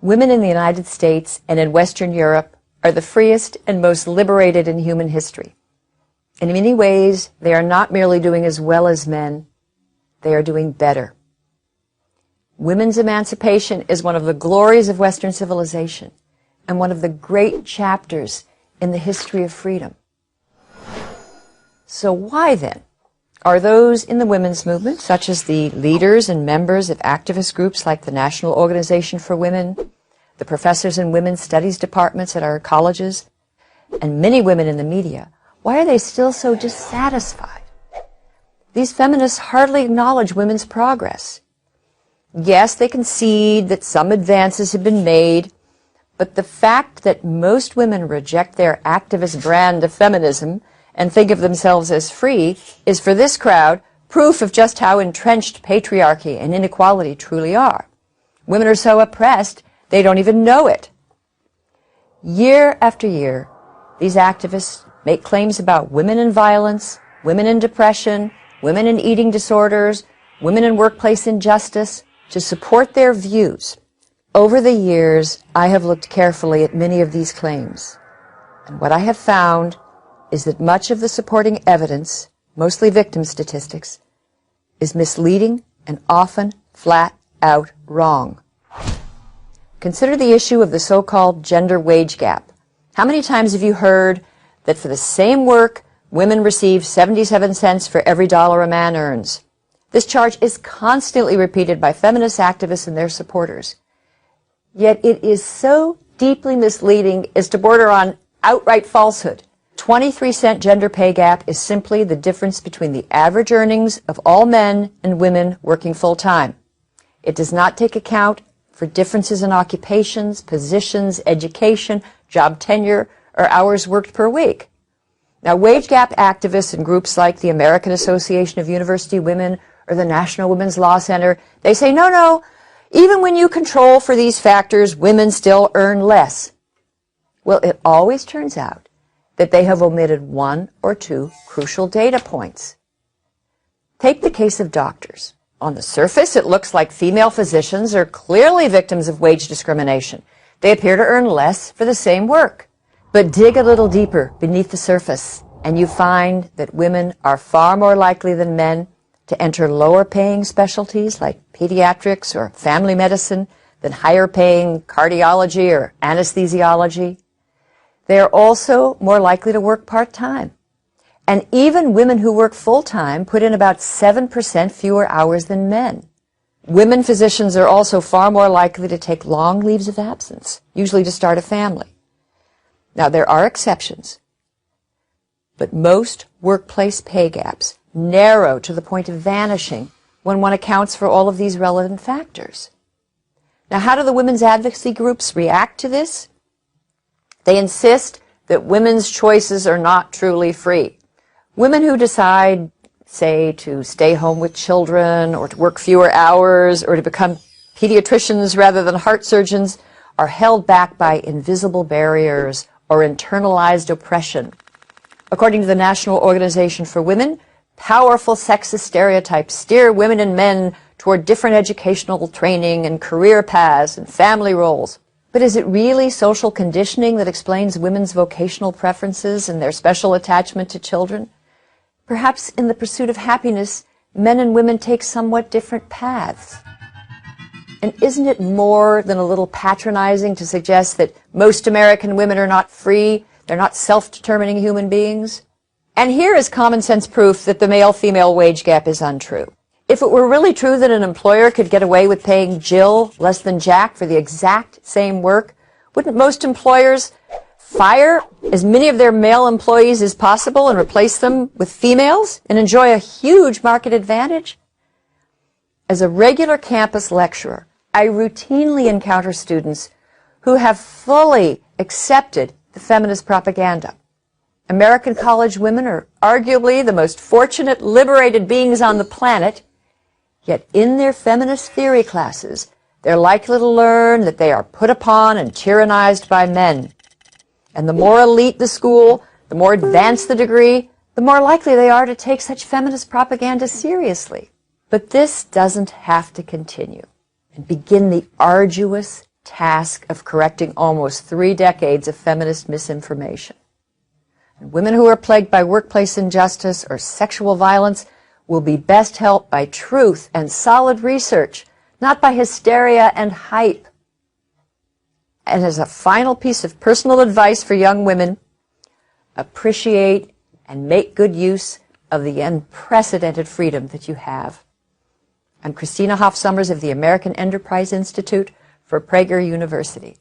Women in the United States and in Western Europe are the freest and most liberated in human history. In many ways, they are not merely doing as well as men, they are doing better. Women's emancipation is one of the glories of Western civilization and one of the great chapters in the history of freedom. So why then are those in the women's movement, such as the leaders and members of activist groups like the National Organization for Women, the professors in women's studies departments at our colleges, and many women in the media, why are they still so dissatisfied? These feminists hardly acknowledge women's progress. Yes, they concede that some advances have been made, but the fact that most women reject their activist brand of feminism and think of themselves as free is, for this crowd, proof of just how entrenched patriarchy and inequality truly are. Women are so oppressed, they don't even know it. Year after year, these activists make claims about women in violence, women in depression, women in eating disorders, women in workplace injustice, to support their views. Over the years, I have looked carefully at many of these claims, and what I have found is that much of the supporting evidence, mostly victim statistics, is misleading and often flat out wrong. Consider the issue of the so-called gender wage gap. How many times have you heard that for the same work, women receive 77 cents for every dollar a man earns? This charge is constantly repeated by feminist activists and their supporters. Yet it is so deeply misleading as to border on outright falsehood. 23-cent gender pay gap is simply the difference between the average earnings of all men and women working full-time. It does not take account for differences in occupations, positions, education, job tenure, or hours worked per week. Now, wage gap activists and groups like the American Association of University Women or the National Women's Law Center, they say, no, even when you control for these factors, women still earn less. Well, it always turns out that they have omitted one or two crucial data points. Take the case of doctors. On the surface, it looks like female physicians are clearly victims of wage discrimination. They appear to earn less for the same work. But dig a little deeper beneath the surface, and you find that women are far more likely than men to enter lower-paying specialties like pediatrics or family medicine than higher-paying cardiology or anesthesiology. They are also more likely to work part-time. And even women who work full-time put in about 7% fewer hours than men. Women physicians are also far more likely to take long leaves of absence, usually to start a family. Now, there are exceptions, but most workplace pay gaps narrow to the point of vanishing when one accounts for all of these relevant factors. Now, how do the women's advocacy groups react to this? They insist that women's choices are not truly free. Women who decide, say, to stay home with children or to work fewer hours or to become pediatricians rather than heart surgeons are held back by invisible barriers or internalized oppression. According to the National Organization for Women, powerful sexist stereotypes steer women and men toward different educational training and career paths and family roles. But is it really social conditioning that explains women's vocational preferences and their special attachment to children? Perhaps in the pursuit of happiness, men and women take somewhat different paths. And isn't it more than a little patronizing to suggest that most American women are not free, they're not self-determining human beings? And here is common sense proof that the male-female wage gap is untrue. If it were really true that an employer could get away with paying Jill less than Jack for the exact same work, wouldn't most employers fire as many of their male employees as possible and replace them with females and enjoy a huge market advantage? As a regular campus lecturer, I routinely encounter students who have fully accepted the feminist propaganda. American college women are arguably the most fortunate, liberated beings on the planet, yet in their feminist theory classes, they're likely to learn that they are put upon and tyrannized by men. And the more elite the school, the more advanced the degree, the more likely they are to take such feminist propaganda seriously. But this doesn't have to continue and begin the arduous, task of correcting almost 3 decades of feminist misinformation. And women who are plagued by workplace injustice or sexual violence will be best helped by truth and solid research, not by hysteria and hype. And as a final piece of personal advice for young women, appreciate and make good use of the unprecedented freedom that you have. I'm Christina Hoff Sommers of the American Enterprise Institute for Prager University.